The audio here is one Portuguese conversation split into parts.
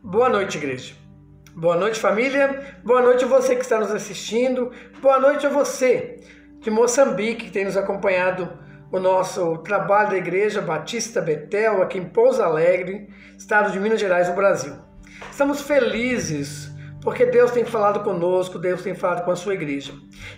Boa noite, igreja. Boa noite, família. Boa noite a você que está nos assistindo. Boa noite a você de Moçambique que tem nos acompanhado o nosso trabalho da Igreja Batista Betel aqui em Pouso Alegre, estado de Minas Gerais, no Brasil. Estamos felizes porque Deus tem falado conosco, Deus tem falado com a sua igreja.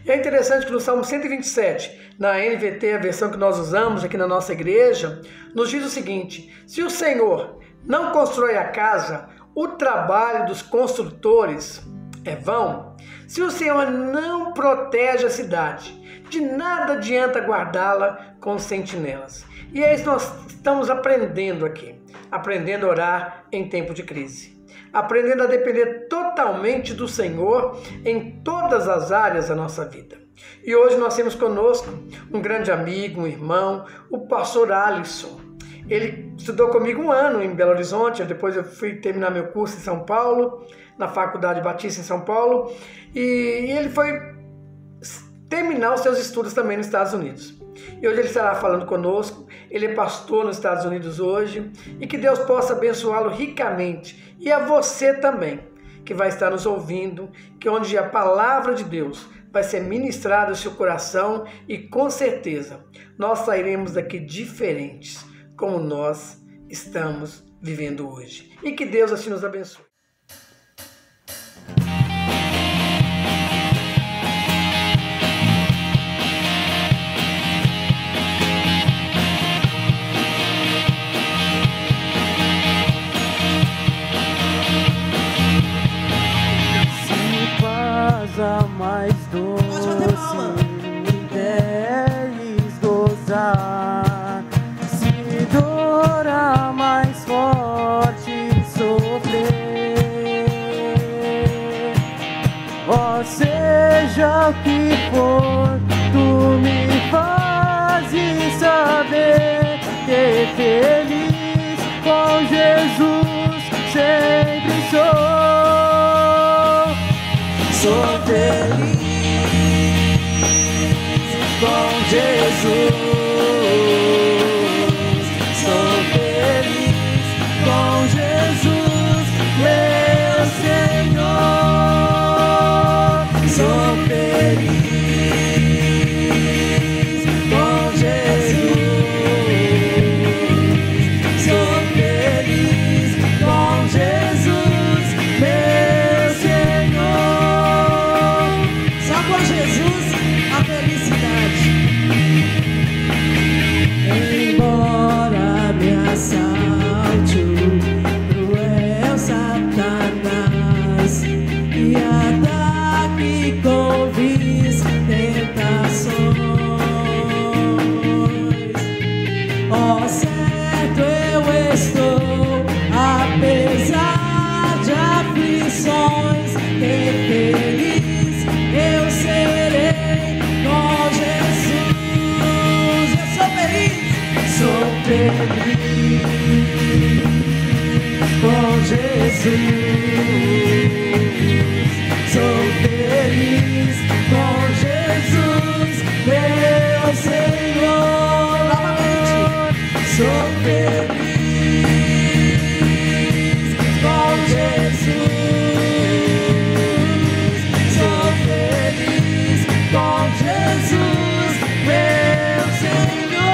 E é interessante que no Salmo 127, na NVT, a versão que nós usamos aqui na nossa igreja, nos diz o seguinte: se o Senhor não constrói a casa, o trabalho dos construtores é vão. Se o Senhor não protege a cidade, de nada adianta guardá-la com sentinelas. E é isso que nós estamos aprendendo aqui. Aprendendo a orar em tempo de crise. Aprendendo a depender totalmente do Senhor em todas as áreas da nossa vida. E hoje nós temos conosco um grande amigo, um irmão, o pastor Alisson. Ele estudou comigo um ano em Belo Horizonte, depois eu fui terminar meu curso em São Paulo, na Faculdade Batista em São Paulo, e ele foi terminar os seus estudos também nos Estados Unidos. E hoje ele estará falando conosco, ele é pastor nos Estados Unidos hoje, e que Deus possa abençoá-lo ricamente, e a você também, que vai estar nos ouvindo, que onde a palavra de Deus vai ser ministrada no seu coração, e com certeza nós sairemos daqui diferentes, como nós estamos vivendo hoje. E que Deus assim nos abençoe. A mais doce deles gozar, se dor a mais forte sofrer, ó seja o que for, tu me fazes saber que feliz com Jesus sempre sou. Sou feliz com Jesus. Sou feliz com Jesus, meu Senhor. Sou feliz com Jesus. Sou feliz com Jesus, meu Senhor. Com Jesus, a felicidade. Embora me assalte o cruel Satanás e ataque com vis tentações, ó certo eu estou, apesar de aflições, que feliz eu serei com Jesus. Eu sou feliz com Jesus. Sou feliz com Jesus, meu Senhor. Novamente, sou feliz com Jesus. Com Jesus, meu Senhor.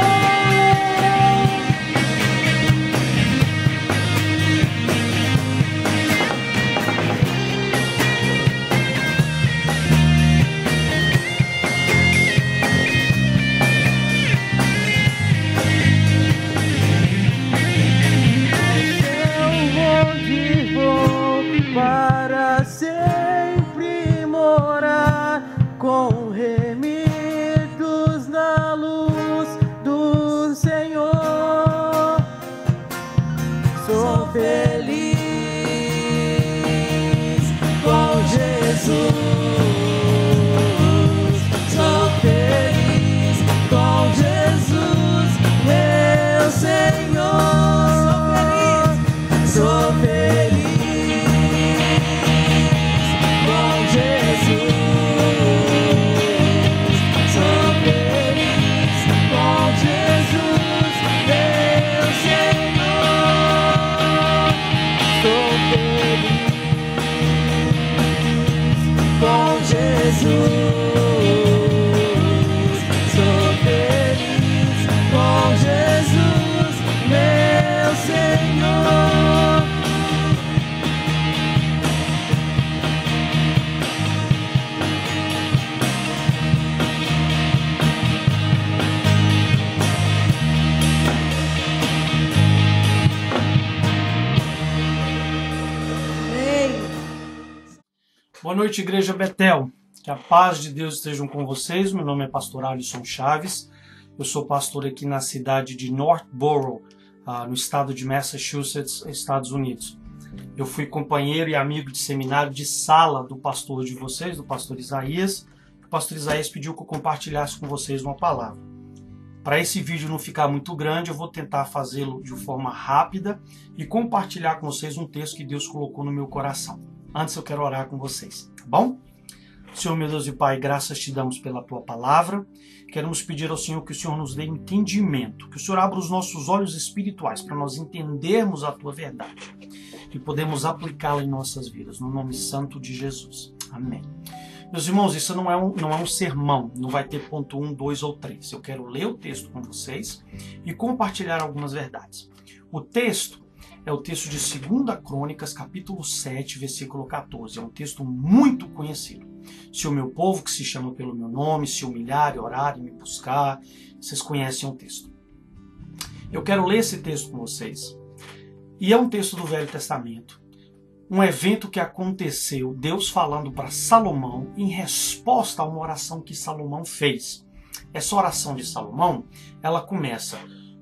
Boa noite, Igreja Betel. Que a paz de Deus esteja com vocês. Meu nome é pastor Alisson Chaves. Eu sou pastor aqui na cidade de Northborough, no estado de Massachusetts, Estados Unidos. Eu fui companheiro e amigo de seminário de sala do pastor de vocês, do pastor Isaías. O pastor Isaías pediu que eu compartilhasse com vocês uma palavra. Para esse vídeo não ficar muito grande, eu vou tentar fazê-lo de forma rápida e compartilhar com vocês um texto que Deus colocou no meu coração. Antes eu quero orar com vocês, tá bom? Senhor, meu Deus e Pai, graças te damos pela Tua palavra. Queremos pedir ao Senhor que o Senhor nos dê entendimento, que o Senhor abra os nossos olhos espirituais para nós entendermos a Tua verdade e podemos aplicá-la em nossas vidas, no nome santo de Jesus. Amém. Meus irmãos, isso não é um sermão, não vai ter ponto 1, 2 ou 3. Eu quero ler o texto com vocês e compartilhar algumas verdades. O texto é o texto de 2 Crônicas, capítulo 7, versículo 14. É um texto muito conhecido. Se o meu povo, que se chama pelo meu nome, se humilhar e orar e me buscar, vocês conhecem o texto. Eu quero ler esse texto com vocês. E é um texto do Velho Testamento. Um evento que aconteceu, Deus falando para Salomão em resposta a uma oração que Salomão fez. Essa oração de Salomão, ela começa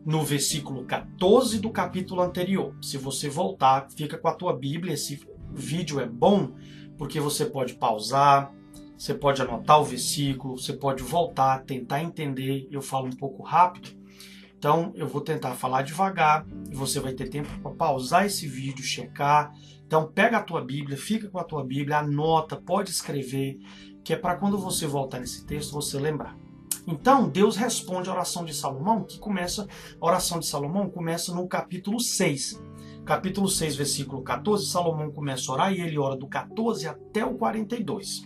no versículo 14 do capítulo anterior. Se você voltar, fica com a tua Bíblia. Esse vídeo é bom porque você pode pausar, você pode anotar o versículo, você pode voltar, tentar entender. Eu falo um pouco rápido, então eu vou tentar falar devagar e você vai ter tempo para pausar esse vídeo, checar. Então pega a tua Bíblia, fica com a tua Bíblia, anota, pode escrever, que é para quando você voltar nesse texto você lembrar. Então, Deus responde a oração de Salomão, a oração de Salomão começa no capítulo 6. Capítulo 6, versículo 14, Salomão começa a orar e ele ora do 14 até o 42.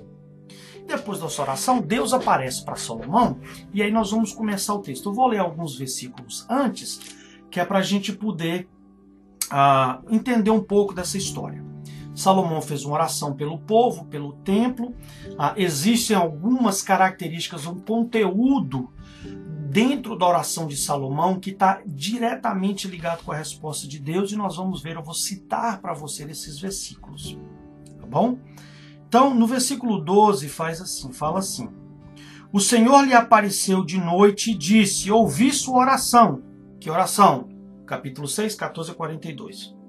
Depois dessa oração, Deus aparece para Salomão e aí nós vamos começar o texto. Eu vou ler alguns versículos antes, que é para a gente poder entender um pouco dessa história. Salomão fez uma oração pelo povo, pelo templo. Existem algumas características, um conteúdo dentro da oração de Salomão que está diretamente ligado com a resposta de Deus e nós vamos ver, eu vou citar para você esses versículos, tá bom? Então, no versículo 12 fala assim: o Senhor lhe apareceu de noite e disse, ouvi sua oração. Que oração? Capítulo 6, 14 a 42.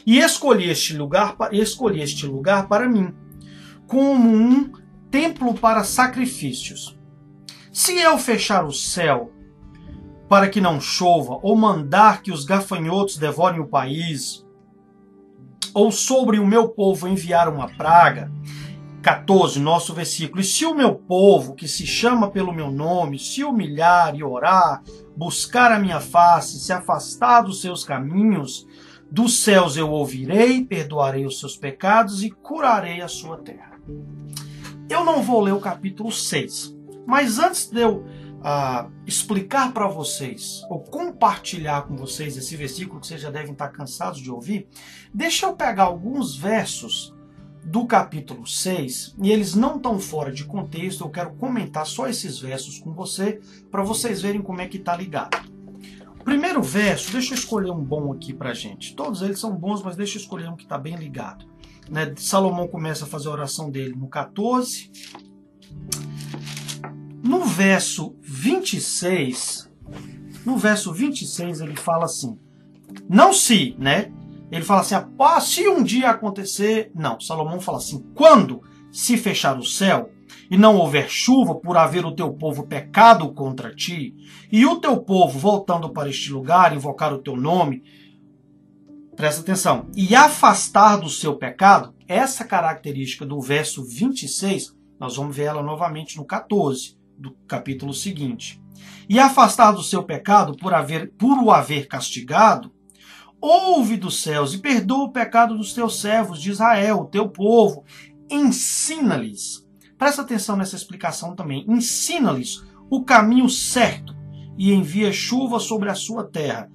E escolhi este lugar para mim, como um templo para sacrifícios. Se eu fechar o céu para que não chova, ou mandar que os gafanhotos devorem o país, ou sobre o meu povo enviar uma praga, 14, nosso versículo, e se o meu povo, que se chama pelo meu nome, se humilhar e orar, buscar a minha face, se afastar dos seus caminhos, dos céus eu ouvirei, perdoarei os seus pecados e curarei a sua terra. Eu não vou ler o capítulo 6, mas antes de eu explicar para vocês, ou compartilhar com vocês esse versículo que vocês já devem estar cansados de ouvir, deixa eu pegar alguns versos do capítulo 6, e eles não estão fora de contexto, eu quero comentar só esses versos com você, para vocês verem como é que está ligado. Primeiro verso, deixa eu escolher um bom aqui pra gente. Todos eles são bons, mas deixa eu escolher um que está bem ligado. Salomão começa a fazer a oração dele no 14. No verso 26, ele fala assim, não se, né? Ele fala assim, se um dia acontecer... Não, Salomão fala assim, quando se fechar o céu, e não houver chuva por haver o teu povo pecado contra ti, e o teu povo voltando para este lugar, invocar o teu nome, presta atenção, e afastar do seu pecado, essa característica do verso 26, nós vamos ver ela novamente no 14, do capítulo seguinte. E afastar do seu pecado por o haver castigado, ouve dos céus e perdoa o pecado dos teus servos de Israel, o teu povo, ensina-lhes. Presta atenção nessa explicação também. Ensina-lhes o caminho certo e envia chuva sobre a sua terra,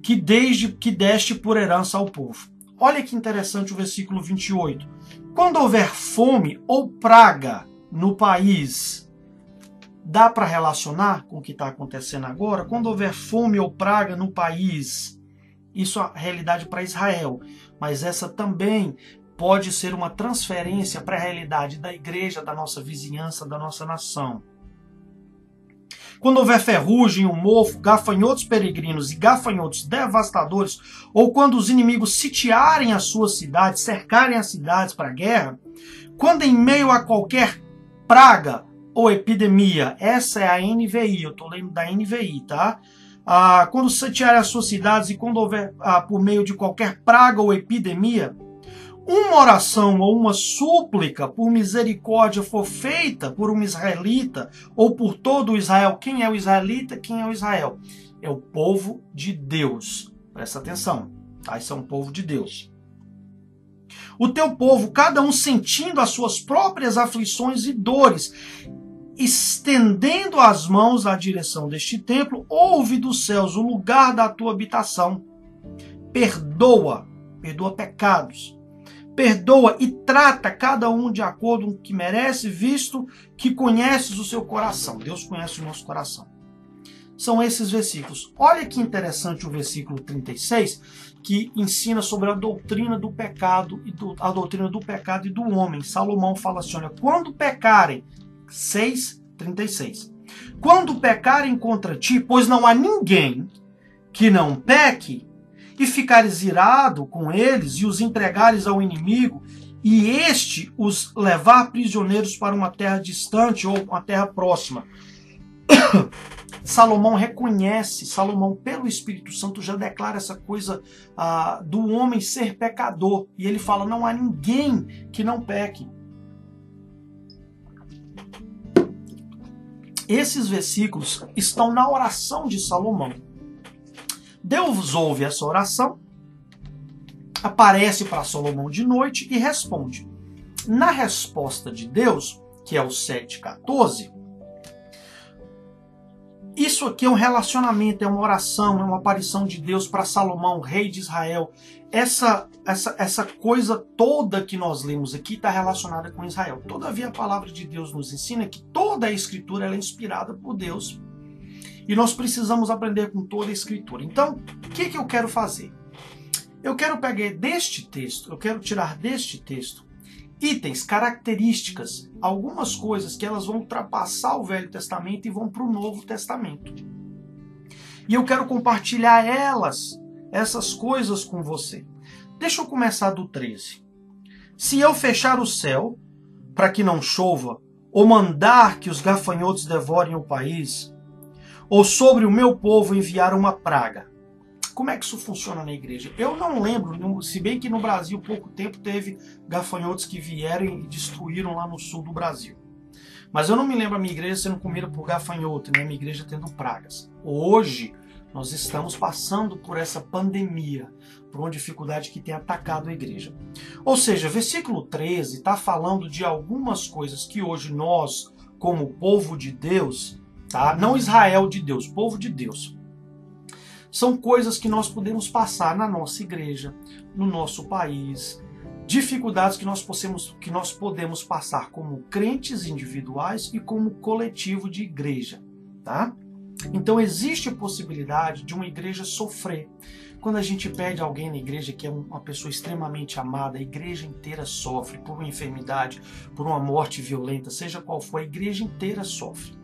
que deste por herança ao povo. Olha que interessante o versículo 28. Quando houver fome ou praga no país, dá para relacionar com o que está acontecendo agora? Quando houver fome ou praga no país, isso é a realidade para Israel, mas essa também pode ser uma transferência para a realidade da igreja, da nossa vizinhança, da nossa nação. Quando houver ferrugem, um mofo, gafanhotos peregrinos e gafanhotos devastadores, ou quando os inimigos sitiarem as suas cidades, cercarem as cidades para a guerra, quando em meio a qualquer praga ou epidemia, essa é a NVI, eu estou lendo da NVI, tá? Quando sitiarem as suas cidades e quando houver por meio de qualquer praga ou epidemia, uma oração ou uma súplica por misericórdia for feita por um israelita ou por todo o Israel. Quem é o israelita? Quem é o Israel? É o povo de Deus. Presta atenção. Tá? Esse é um povo de Deus. O teu povo, cada um sentindo as suas próprias aflições e dores, estendendo as mãos na direção deste templo, ouve dos céus o lugar da tua habitação. Perdoa pecados. Perdoa e trata cada um de acordo com o que merece, visto que conheces o seu coração. Deus conhece o nosso coração. São esses versículos. Olha que interessante o versículo 36, que ensina sobre a doutrina do pecado e do homem. Salomão fala assim, olha, quando pecarem, 6:36. Quando pecarem contra ti, pois não há ninguém que não peque, e ficares irado com eles e os entregares ao inimigo, e este os levar prisioneiros para uma terra distante ou uma terra próxima. Salomão reconhece, Salomão pelo Espírito Santo já declara essa coisa do homem ser pecador. E ele fala, não há ninguém que não peque. Esses versículos estão na oração de Salomão. Deus ouve essa oração, aparece para Salomão de noite e responde. Na resposta de Deus, que é o 7:14, isso aqui é um relacionamento, é uma oração, é uma aparição de Deus para Salomão, rei de Israel. Essa coisa toda que nós lemos aqui está relacionada com Israel. Todavia, a palavra de Deus nos ensina que toda a Escritura ela é inspirada por Deus. E nós precisamos aprender com toda a Escritura. Então, o que eu quero fazer? Eu quero pegar deste texto, eu quero tirar deste texto itens, características, algumas coisas que elas vão ultrapassar o Velho Testamento e vão para o Novo Testamento. E eu quero compartilhar essas coisas com você. Deixa eu começar do 13. Se eu fechar o céu para que não chova, ou mandar que os gafanhotos devorem o país, ou sobre o meu povo enviar uma praga. Como é que isso funciona na igreja? Eu não lembro, se bem que no Brasil pouco tempo teve gafanhotos que vieram e destruíram lá no sul do Brasil. Mas eu não me lembro a minha igreja sendo comida por gafanhoto, né? A minha igreja tendo pragas. Hoje nós estamos passando por essa pandemia, por uma dificuldade que tem atacado a igreja. Ou seja, versículo 13 está falando de algumas coisas que hoje nós, como povo de Deus, tá? Não Israel de Deus, povo de Deus. São coisas que nós podemos passar na nossa igreja, no nosso país, dificuldades que nós podemos passar como crentes individuais e como coletivo de igreja, tá? Então existe a possibilidade de uma igreja sofrer. Quando a gente perde alguém na igreja que é uma pessoa extremamente amada, a igreja inteira sofre por uma enfermidade, por uma morte violenta, seja qual for, a igreja inteira sofre.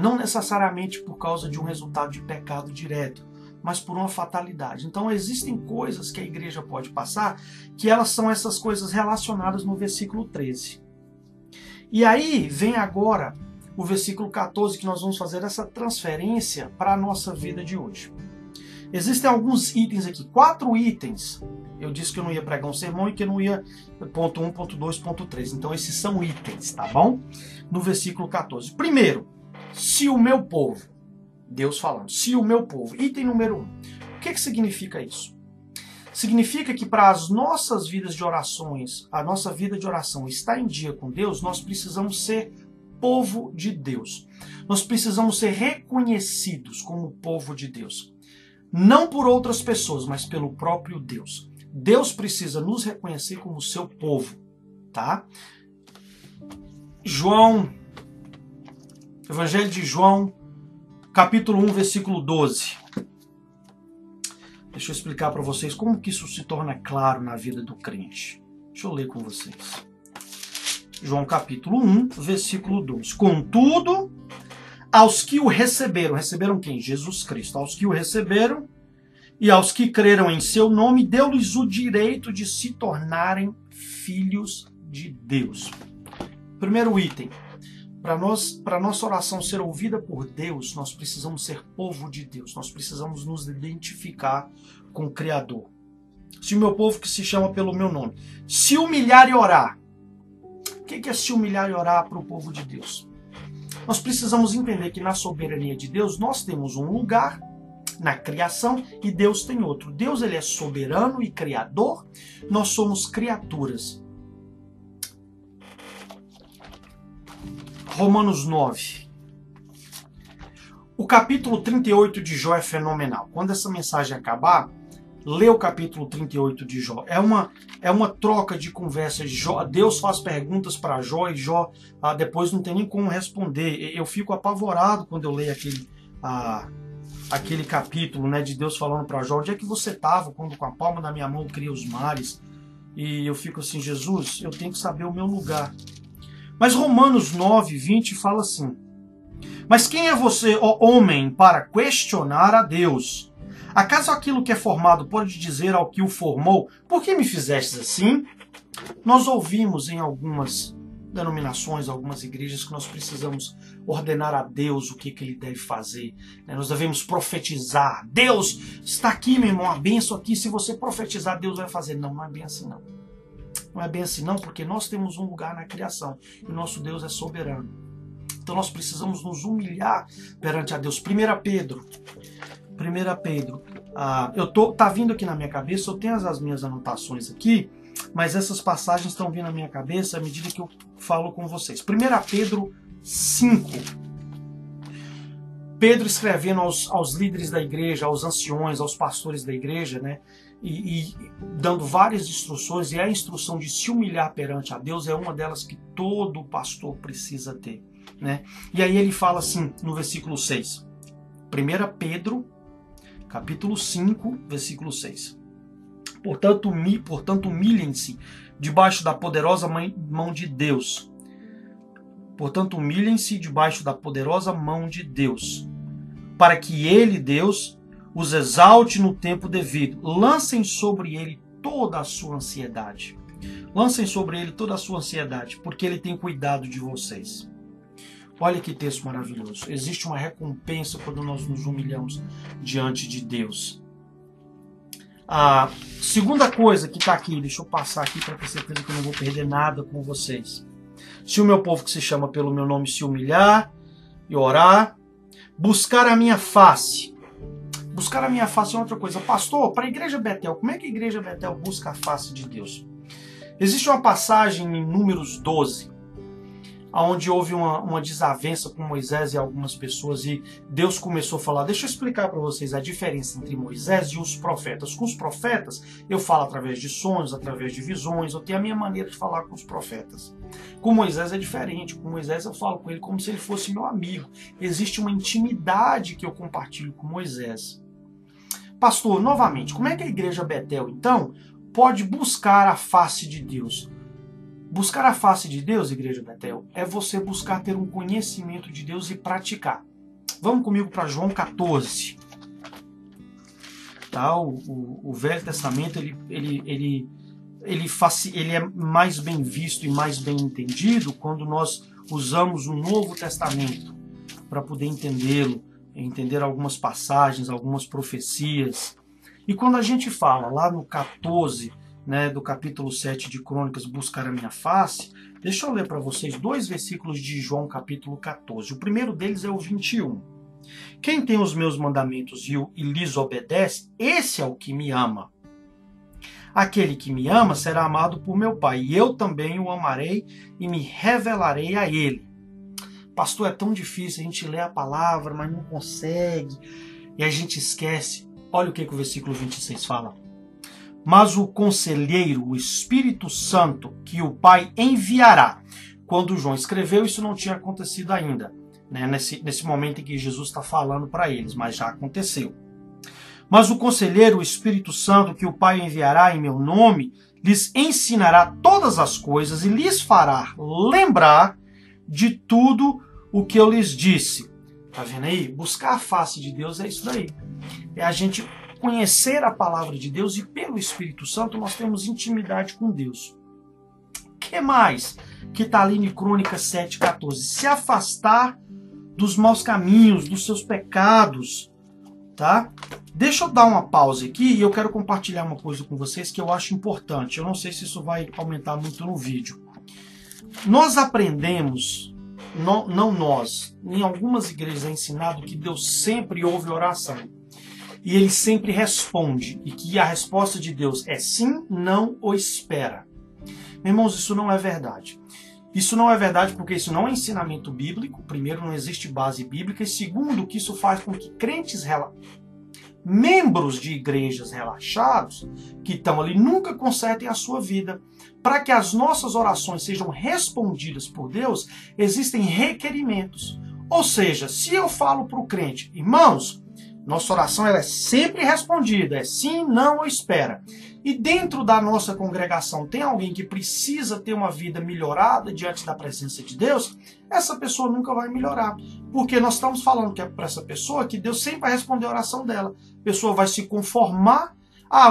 Não necessariamente por causa de um resultado de pecado direto, mas por uma fatalidade. Então existem coisas que a igreja pode passar, que elas são essas coisas relacionadas no versículo 13. E aí vem agora o versículo 14, que nós vamos fazer essa transferência para a nossa vida de hoje. Existem alguns itens aqui, 4 itens. Eu disse que eu não ia pregar um sermão e que eu não ia ponto 1, ponto 2, ponto 3. Então esses são itens, tá bom? No versículo 14. Primeiro, se o meu povo, Deus falando, se o meu povo, item número 1. O que significa isso? Significa que para as nossas vidas de orações, a nossa vida de oração está em dia com Deus, nós precisamos ser povo de Deus. Nós precisamos ser reconhecidos como povo de Deus. Não por outras pessoas, mas pelo próprio Deus. Deus precisa nos reconhecer como seu povo, tá? Evangelho de João, capítulo 1, versículo 12. Deixa eu explicar para vocês como que isso se torna claro na vida do crente. Deixa eu ler com vocês. João capítulo 1, versículo 2. Contudo, aos que o receberam, receberam quem? Jesus Cristo. Aos que o receberam e aos que creram em seu nome, deu-lhes o direito de se tornarem filhos de Deus. Primeiro item. Para nossa oração ser ouvida por Deus, nós precisamos ser povo de Deus. Nós precisamos nos identificar com o Criador. Se o meu povo, que se chama pelo meu nome, se humilhar e orar. O que é se humilhar e orar para o povo de Deus? Nós precisamos entender que na soberania de Deus nós temos um lugar na criação e Deus tem outro. Deus, ele é soberano e criador, nós somos criaturas. Romanos 9. O capítulo 38 de Jó é fenomenal. Quando essa mensagem acabar, lê o capítulo 38 de Jó. É uma troca de conversas. Deus faz perguntas para Jó e Jó depois não tem nem como responder. Eu fico apavorado quando eu leio aquele capítulo, né, de Deus falando para Jó: onde é que você estava quando com a palma da minha mão eu criei os mares? E eu fico assim: Jesus, eu tenho que saber o meu lugar. Mas Romanos 9, 20 fala assim: mas quem é você, ó homem, para questionar a Deus? Acaso aquilo que é formado pode dizer ao que o formou: por que me fizestes assim? Nós ouvimos em algumas denominações, algumas igrejas, que nós precisamos ordenar a Deus o que ele deve fazer. Nós devemos profetizar. Deus está aqui, meu irmão, a bênção aqui. Se você profetizar, Deus vai fazer. Não, não é bem assim não. Não é bem assim não, porque nós temos um lugar na criação e o nosso Deus é soberano. Então nós precisamos nos humilhar perante a Deus. 1 Pedro. Tá vindo aqui na minha cabeça, eu tenho as minhas anotações aqui, mas essas passagens estão vindo na minha cabeça à medida que eu falo com vocês. 1 Pedro 5. Pedro escrevendo aos líderes da igreja, aos anciões, aos pastores da igreja, né? E dando várias instruções, e a instrução de se humilhar perante a Deus é uma delas que todo pastor precisa ter, né? E aí ele fala assim no versículo 6. 1 Pedro, capítulo 5, versículo 6. Portanto, humilhem-se debaixo da poderosa mão de Deus. Portanto, humilhem-se debaixo da poderosa mão de Deus, para que ele, Deus, os exalte no tempo devido. Lancem sobre ele toda a sua ansiedade. Lancem sobre ele toda a sua ansiedade, porque ele tem cuidado de vocês. Olha que texto maravilhoso. Existe uma recompensa quando nós nos humilhamos diante de Deus. A segunda coisa que está aqui, deixa eu passar aqui para ter certeza que eu não vou perder nada com vocês. Se o meu povo, que se chama pelo meu nome, se humilhar e orar, buscar a minha face. Buscar a minha face é outra coisa. Pastor, para a Igreja Betel, como é que a Igreja Betel busca a face de Deus? Existe uma passagem em Números 12, onde houve uma desavença com Moisés e algumas pessoas, e Deus começou a falar. Deixa eu explicar para vocês a diferença entre Moisés e os profetas. Com os profetas, eu falo através de sonhos, através de visões, eu tenho a minha maneira de falar com os profetas. Com Moisés é diferente. Com Moisés eu falo com ele como se ele fosse meu amigo. Existe uma intimidade que eu compartilho com Moisés. Pastor, novamente, como é que a Igreja Betel, então, pode buscar a face de Deus? Buscar a face de Deus, Igreja Betel, é você buscar ter um conhecimento de Deus e praticar. Vamos comigo para João 14. Tá? O Velho Testamento ele é mais bem visto e mais bem entendido quando nós usamos o Novo Testamento para poder entendê-lo, entender algumas passagens, algumas profecias. E quando a gente fala lá no 14, né, do capítulo 7 de Crônicas, buscar a minha face, deixa eu ler para vocês 2 versículos de João capítulo 14. O primeiro deles é o 21. Quem tem os meus mandamentos e lhes obedece, esse é o que me ama. Aquele que me ama será amado por meu Pai, e eu também o amarei e me revelarei a ele. Pastor, é tão difícil, a gente lê a palavra, mas não consegue, e a gente esquece. Olha o que o versículo 26 fala. Mas o conselheiro, o Espírito Santo, que o Pai enviará. Quando João escreveu, isso não tinha acontecido ainda, né? Nesse momento em que Jesus está falando para eles, mas já aconteceu. Mas o Conselheiro, o Espírito Santo, que o Pai enviará em meu nome, lhes ensinará todas as coisas e lhes fará lembrar de tudo o que eu lhes disse. Tá vendo aí? Buscar a face de Deus é isso daí. É a gente conhecer a palavra de Deus e pelo Espírito Santo nós temos intimidade com Deus. O que mais que está ali em Crônicas 7,14? Se afastar dos maus caminhos, dos seus pecados, tá? Deixa eu dar uma pausa aqui e eu quero compartilhar uma coisa com vocês que eu acho importante. Eu não sei se isso vai aumentar muito no vídeo. Nós aprendemos, não nós, em algumas igrejas é ensinado que Deus sempre ouve oração. E Ele sempre responde. E que a resposta de Deus é sim, não ou espera. Meus irmãos, isso não é verdade. Isso não é verdade porque isso não é ensinamento bíblico. Primeiro, não existe base bíblica. E segundo, que isso faz com que crentes, membros de igrejas relaxados, que estão ali, nunca consertem a sua vida. Para que as nossas orações sejam respondidas por Deus, existem requerimentos. Ou seja, se eu falo para o crente, irmãos, nossa oração ela é sempre respondida, é sim, não ou espera. E dentro da nossa congregação tem alguém que precisa ter uma vida melhorada diante da presença de Deus, essa pessoa nunca vai melhorar. Porque nós estamos falando que é para essa pessoa que Deus sempre vai responder a oração dela. A pessoa vai se conformar,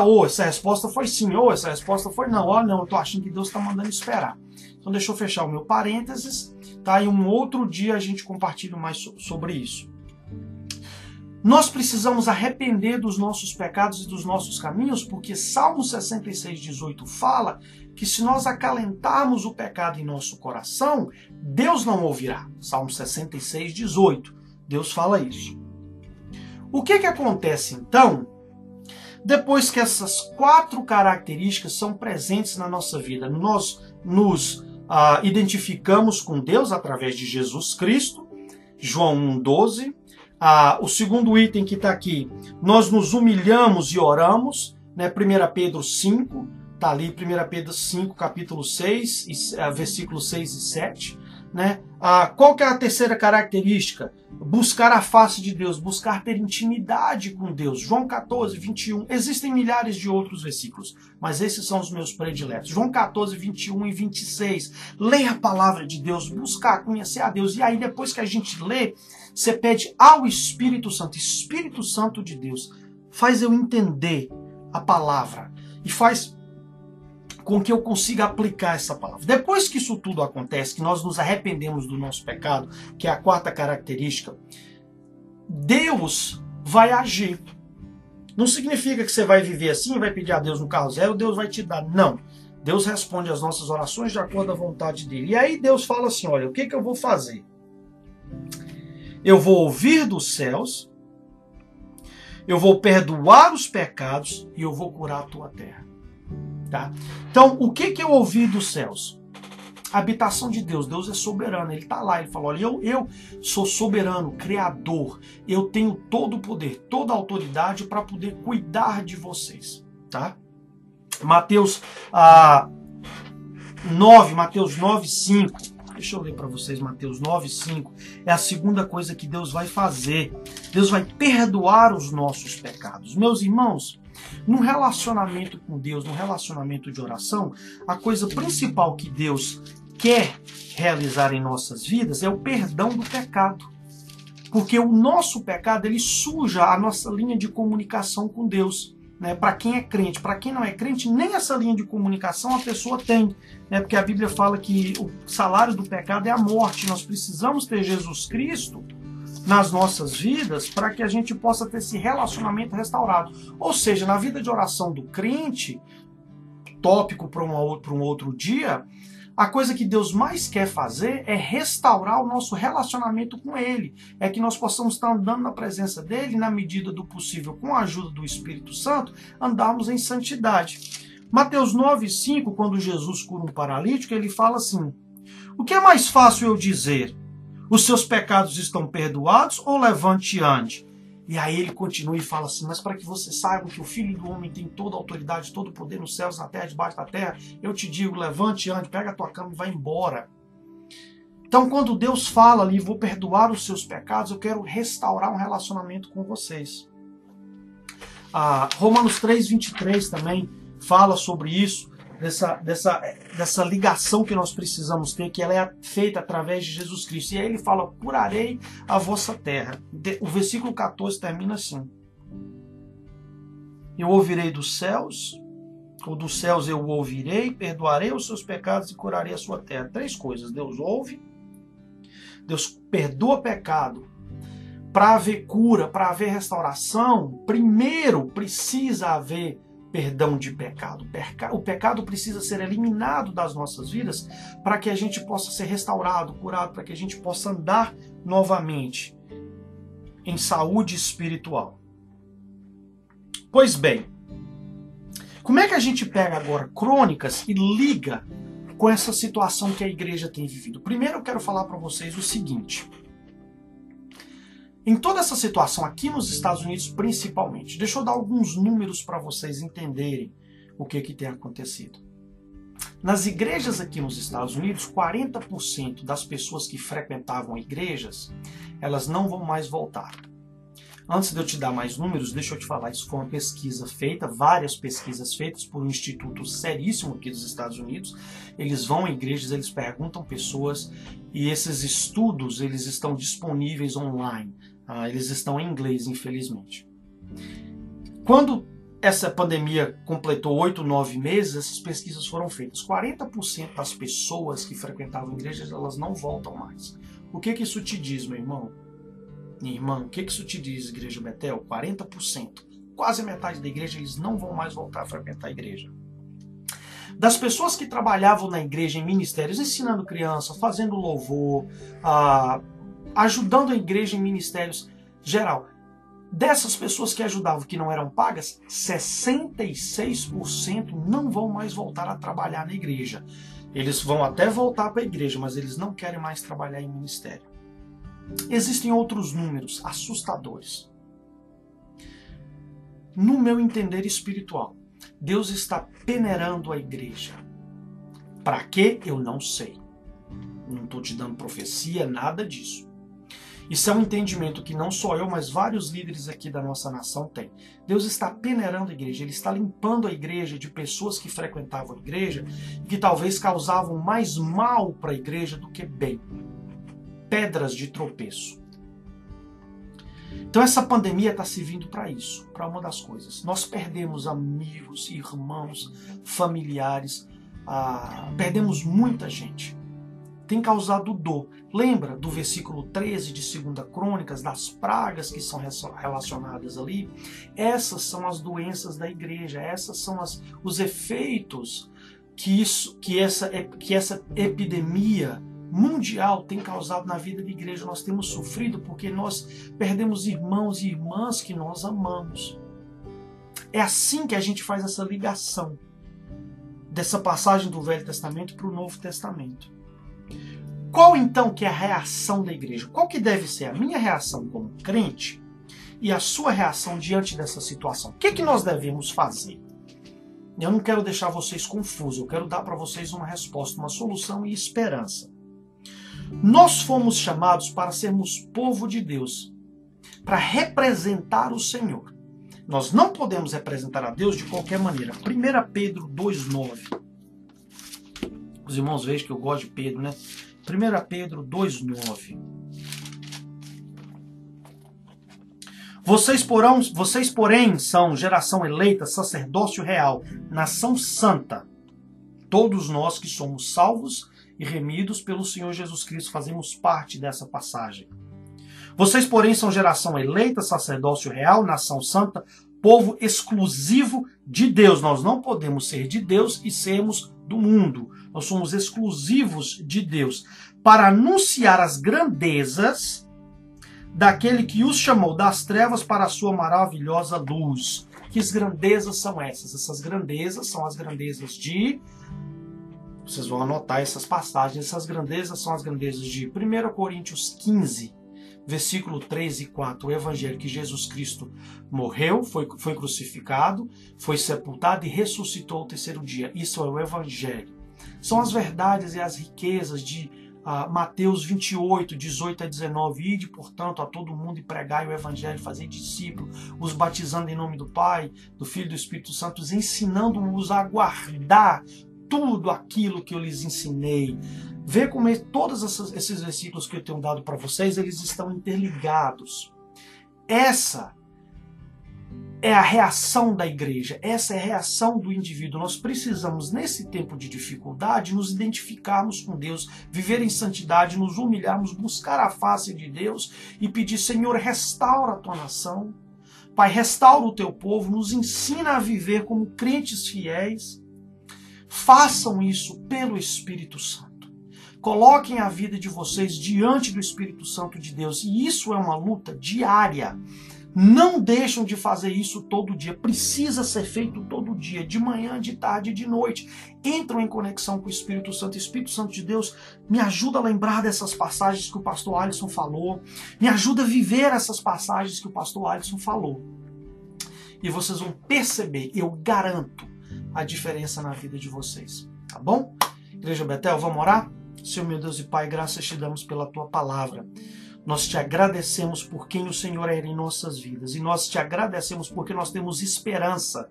ou essa resposta foi sim, ou essa resposta foi não, não, eu estou achando que Deus está mandando esperar. Então deixa eu fechar o meu parênteses, tá? E um outro dia a gente compartilha mais sobre isso. Nós precisamos arrepender dos nossos pecados e dos nossos caminhos, porque Salmo 66:18 fala que se nós acalentarmos o pecado em nosso coração, Deus não ouvirá. Salmo 66:18, Deus fala isso. O que acontece então, depois que essas 4 características são presentes na nossa vida? Nós nos identificamos com Deus através de Jesus Cristo, João 1:12. O segundo item que está aqui, nós nos humilhamos e oramos, né? 1 Pedro 5, está ali 1 Pedro 5, capítulo 6, versículos 6 e 7. Né? Qual que é a terceira característica? Buscar a face de Deus, buscar ter intimidade com Deus. João 14, 21, existem milhares de outros versículos, mas esses são os meus prediletos. João 14, 21 e 26, leia a palavra de Deus, buscar, conhecer a Deus, e aí depois que a gente lê, você pede ao Espírito Santo de Deus, faz eu entender a palavra e faz com que eu consiga aplicar essa palavra. Depois que isso tudo acontece, que nós nos arrependemos do nosso pecado, que é a 4ª característica, Deus vai agir. Não significa que você vai viver assim e vai pedir a Deus no carro zero, Deus vai te dar. Não. Deus responde às nossas orações de acordo com a vontade dele. E aí Deus fala assim, olha, o que eu vou fazer? Eu vou ouvir dos céus, eu vou perdoar os pecados e eu vou curar a tua terra. Tá? Então, o que eu ouvi dos céus? A habitação de Deus. Deus é soberano, Ele está lá. Ele falou, olha, eu sou soberano, criador. Eu tenho todo o poder, toda a autoridade para poder cuidar de vocês. Tá? Mateus 9:5. Deixa eu ler para vocês Mateus 9:5. É a segunda coisa que Deus vai fazer. Deus vai perdoar os nossos pecados. Meus irmãos, no relacionamento com Deus, no relacionamento de oração, a coisa principal que Deus quer realizar em nossas vidas é o perdão do pecado. Porque o nosso pecado, ele suja a nossa linha de comunicação com Deus. Né? Para quem é crente, para quem não é crente, nem essa linha de comunicação a pessoa tem. Né? Porque a Bíblia fala que o salário do pecado é a morte. Nós precisamos ter Jesus Cristo nas nossas vidas para que a gente possa ter esse relacionamento restaurado. Ou seja, na vida de oração do crente, tópico para um outro dia, a coisa que Deus mais quer fazer é restaurar o nosso relacionamento com Ele. É que nós possamos estar andando na presença dEle, na medida do possível, com a ajuda do Espírito Santo, andarmos em santidade. Mateus 9:5, quando Jesus cura um paralítico, ele fala assim, o que é mais fácil eu dizer? Os seus pecados estão perdoados ou levante e ande? E aí ele continua e fala assim, mas para que você saiba que o Filho do Homem tem toda a autoridade, todo o poder nos céus, na terra, debaixo da terra, eu te digo, levante e ande, pega a tua cama e vai embora. Então quando Deus fala ali, vou perdoar os seus pecados, eu quero restaurar um relacionamento com vocês. Romanos 3:23 também fala sobre isso, dessa ligação que nós precisamos ter, que ela é feita através de Jesus Cristo. E aí ele fala, curarei a vossa terra. O versículo 14 termina assim: eu ouvirei dos céus, ou dos céus eu o ouvirei, perdoarei os seus pecados e curarei a sua terra. 3 coisas: Deus ouve, Deus perdoa pecado. Para haver cura, para haver restauração, primeiro precisa haver perdão de pecado. O pecado precisa ser eliminado das nossas vidas para que a gente possa ser restaurado, curado, para que a gente possa andar novamente em saúde espiritual. Pois bem, como é que a gente pega agora Crônicas e liga com essa situação que a igreja tem vivido? Primeiro eu quero falar para vocês o seguinte. Em toda essa situação, aqui nos Estados Unidos principalmente, deixa eu dar alguns números para vocês entenderem o que tem acontecido. Nas igrejas aqui nos Estados Unidos, 40% das pessoas que frequentavam igrejas, elas não vão mais voltar. Antes de eu te dar mais números, deixa eu te falar, isso foi uma pesquisa feita, várias pesquisas feitas por um instituto seríssimo aqui dos Estados Unidos. Eles vão a igrejas, eles perguntam pessoas, e esses estudos eles estão disponíveis online. Eles estão em inglês, infelizmente. Quando essa pandemia completou 8, 9 meses, essas pesquisas foram feitas. 40% das pessoas que frequentavam igrejas, elas não voltam mais. O que isso te diz, meu irmão? Minha irmã, o que isso te diz, Igreja Betel? 40%. Quase metade da igreja, eles não vão mais voltar a frequentar a igreja. Das pessoas que trabalhavam na igreja em ministérios, ensinando criança, fazendo louvor, ajudando a igreja em ministérios geral. Dessas pessoas que ajudavam, que não eram pagas, 66% não vão mais voltar a trabalhar na igreja. Eles vão até voltar para a igreja, mas eles não querem mais trabalhar em ministério. Existem outros números assustadores. No meu entender espiritual, Deus está peneirando a igreja. Para quê? Eu não sei. Não estou te dando profecia, nada disso. Isso é um entendimento que não só eu, mas vários líderes aqui da nossa nação têm. Deus está peneirando a igreja, Ele está limpando a igreja de pessoas que frequentavam a igreja e que talvez causavam mais mal para a igreja do que bem. Pedras de tropeço. Então essa pandemia está servindo para isso, para uma das coisas. Nós perdemos amigos, irmãos, familiares, perdemos muita gente. Tem causado dor. Lembra do versículo 13 de 2 Crônicas, das pragas que são relacionadas ali? Essas são as doenças da igreja, essas são os efeitos que essa epidemia mundial tem causado na vida da igreja. Nós temos sofrido porque nós perdemos irmãos e irmãs que nós amamos. É assim que a gente faz essa ligação dessa passagem do Velho Testamento para o Novo Testamento. Qual então que é a reação da igreja? Qual que deve ser a minha reação como crente e a sua reação diante dessa situação? O que nós devemos fazer? Eu não quero deixar vocês confusos, eu quero dar para vocês uma resposta, uma solução e esperança. Nós fomos chamados para sermos povo de Deus, para representar o Senhor. Nós não podemos representar a Deus de qualquer maneira. 1 Pedro 2,9. Os irmãos vejam que eu gosto de Pedro, né? 1 Pedro 2,9. Vocês, porém, são geração eleita, sacerdócio real, nação santa. Todos nós que somos salvos e remidos pelo Senhor Jesus Cristo fazemos parte dessa passagem. Vocês, porém, são geração eleita, sacerdócio real, nação santa, povo exclusivo de Deus. Nós não podemos ser de Deus e sermos do mundo. Nós somos exclusivos de Deus para anunciar as grandezas daquele que os chamou das trevas para a sua maravilhosa luz. Que grandezas são essas? Essas grandezas são as grandezas de... Vocês vão anotar essas passagens. Essas grandezas são as grandezas de 1 Coríntios 15, versículo 3 e 4. O evangelho que Jesus Cristo morreu, foi crucificado, foi sepultado e ressuscitou ao terceiro dia. Isso é o evangelho. São as verdades e as riquezas de Mateus 28, 18 a 19, ide, portanto, a todo mundo e pregai o evangelho, fazei discípulos, os batizando em nome do Pai, do Filho e do Espírito Santo, ensinando-os a guardar tudo aquilo que eu lhes ensinei. Vê como todos esses versículos que eu tenho dado para vocês, eles estão interligados. Essa é a reação da igreja, essa é a reação do indivíduo. Nós precisamos, nesse tempo de dificuldade, nos identificarmos com Deus, viver em santidade, nos humilharmos, buscar a face de Deus e pedir: Senhor, restaura a tua nação. Pai, restaura o teu povo, nos ensina a viver como crentes fiéis. Façam isso pelo Espírito Santo. Coloquem a vida de vocês diante do Espírito Santo de Deus. E isso é uma luta diária. Não deixam de fazer isso todo dia. Precisa ser feito todo dia, de manhã, de tarde, de noite. Entram em conexão com o Espírito Santo. O Espírito Santo de Deus me ajuda a lembrar dessas passagens que o pastor Alisson falou. Me ajuda a viver essas passagens que o pastor Alisson falou. E vocês vão perceber, eu garanto, a diferença na vida de vocês. Tá bom? Igreja Betel, vamos orar? Senhor, meu Deus e Pai, graças te damos pela tua palavra. Nós te agradecemos por quem o Senhor é em nossas vidas. E nós te agradecemos porque nós temos esperança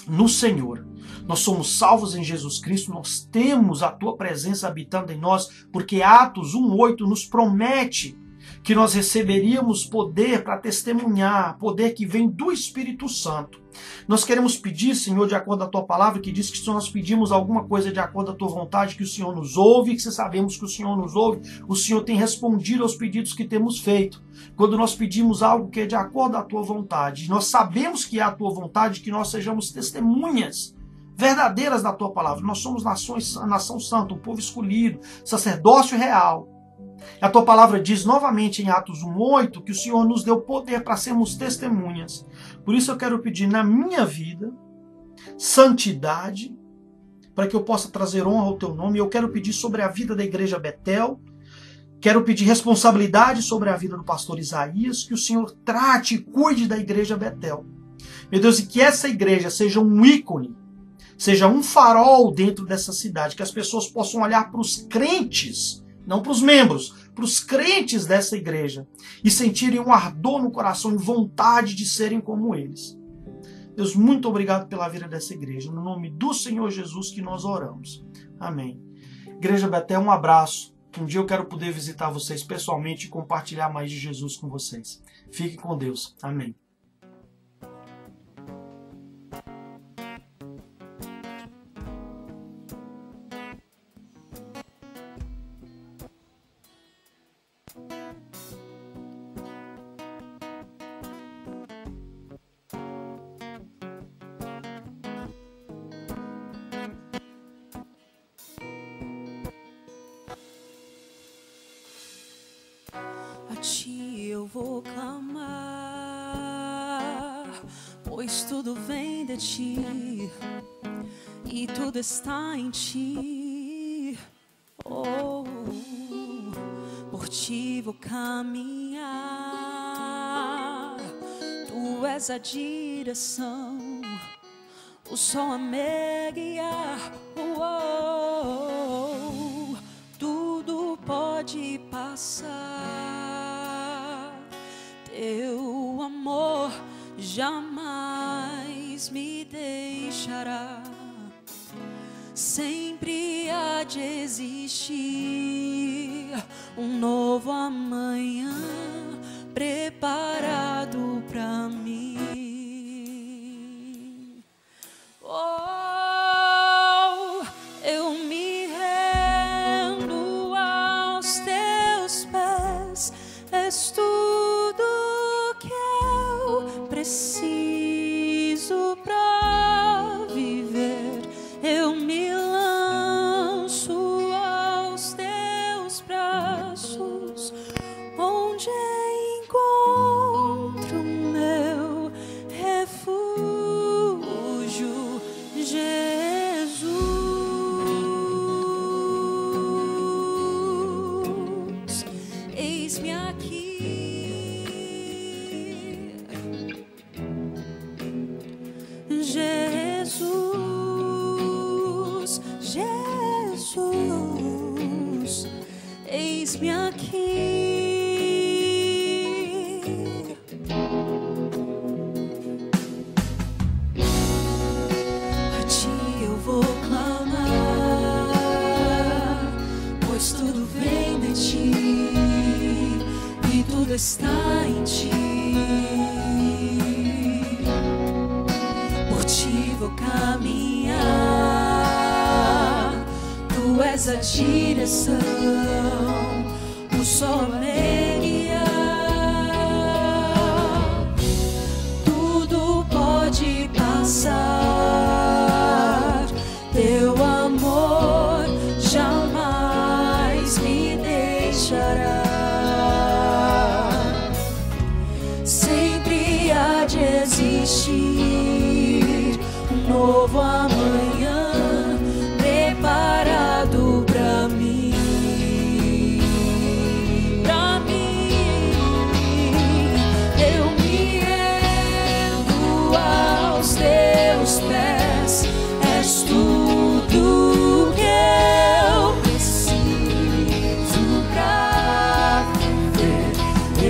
no Senhor. Nós somos salvos em Jesus Cristo. Nós temos a tua presença habitando em nós, porque Atos 1:8 nos promete que nós receberíamos poder para testemunhar, poder que vem do Espírito Santo. Nós queremos pedir, Senhor, de acordo com a tua palavra, que diz que se nós pedimos alguma coisa de acordo com a tua vontade, que o Senhor nos ouve, que se sabemos que o Senhor nos ouve, o Senhor tem respondido aos pedidos que temos feito. Quando nós pedimos algo que é de acordo com a tua vontade, nós sabemos que é a tua vontade, que nós sejamos testemunhas verdadeiras da tua palavra. Nós somos a nação santa, um povo escolhido, sacerdócio real. A tua palavra diz novamente em Atos 1:8 que o Senhor nos deu poder para sermos testemunhas. Por isso eu quero pedir na minha vida santidade, para que eu possa trazer honra ao teu nome. Eu quero pedir sobre a vida da igreja Betel. Quero pedir responsabilidade sobre a vida do pastor Isaías, que o Senhor trate e cuide da igreja Betel. Meu Deus, e que essa igreja seja um ícone, seja um farol dentro dessa cidade, que as pessoas possam olhar para os crentes, não para os membros, para os crentes dessa igreja, e sentirem um ardor no coração e vontade de serem como eles. Deus, muito obrigado pela vida dessa igreja. No nome do Senhor Jesus que nós oramos. Amém. Igreja Betel, um abraço. Um dia eu quero poder visitar vocês pessoalmente e compartilhar mais de Jesus com vocês. Fiquem com Deus. Amém. A ti eu vou clamar, pois tudo vem de ti e tudo está em ti. Oh, por ti vou caminhar, tu és a direção, o sol a me guiar. Oh, tudo pode passar, teu amor jamais me deixará. Sempre há de existir um novo amanhã preparado pra mim. Oh, eu me rendo aos teus pés, és tudo que eu preciso pra viver. Eu me lanço aos teus braços, onde encontro meu refúgio, Jesus. Eis-me aqui, Jesus, Jesus. tudo está em ti. Por ti vou caminhar, tu és a direção, o sol a me guiar. Tudo pode passar, teu amor jamais me deixará. Sempre há de existir um novo amanhã preparado pra mim. Pra mim, eu me rendo aos teus pés. És tudo que eu preciso pra viver.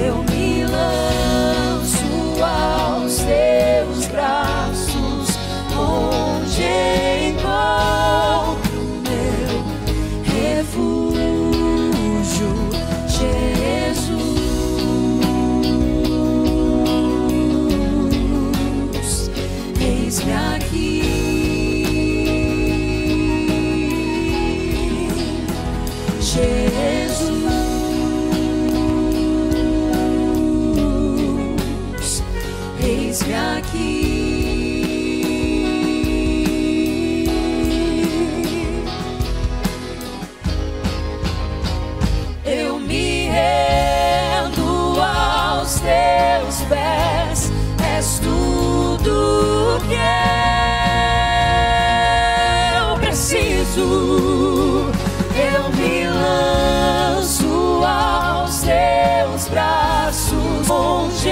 Eu me lanço aos teus braços, onde encontro meu refúgio, Jesus. Eis-me aqui, Jesus, eis-me aqui. Eu me rendo aos teus pés, és tudo que eu preciso. Eu me lanço aos teus braços, onde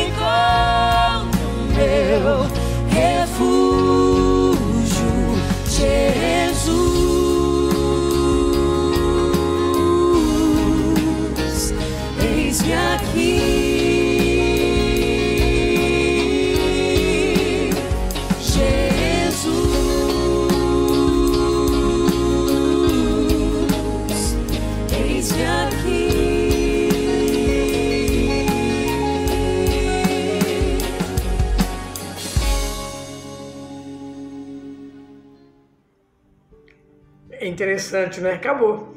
encontro meu refúgio, Jesus. Eis-me aqui, É interessante, né? Acabou.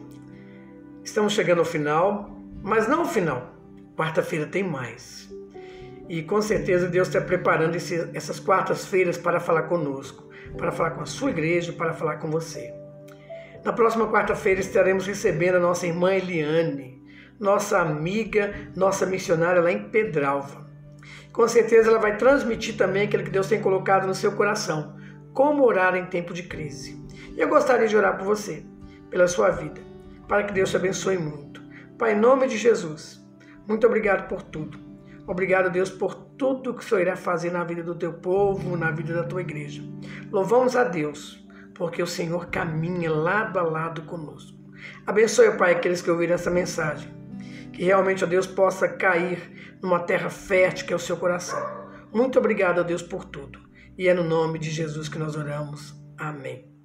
Estamos chegando ao final, mas não ao final. Quarta-feira tem mais. E com certeza Deus está preparando essas quartas-feiras para falar conosco, para falar com a sua igreja, para falar com você. Na próxima quarta-feira estaremos recebendo a nossa irmã Eliane, nossa amiga, nossa missionária lá em Pedralva. Com certeza ela vai transmitir também aquilo que Deus tem colocado no seu coração, como orar em tempo de crise. E eu gostaria de orar por você, pela sua vida, para que Deus te abençoe muito. Pai, em nome de Jesus, muito obrigado por tudo. Obrigado, Deus, por tudo que o Senhor irá fazer na vida do teu povo, na vida da tua igreja. Louvamos a Deus, porque o Senhor caminha lado a lado conosco. Abençoe, Pai, aqueles que ouviram essa mensagem. Que realmente, ó Deus, possa cair numa terra fértil que é o seu coração. Muito obrigado, ó Deus, por tudo. E é no nome de Jesus que nós oramos. Amém.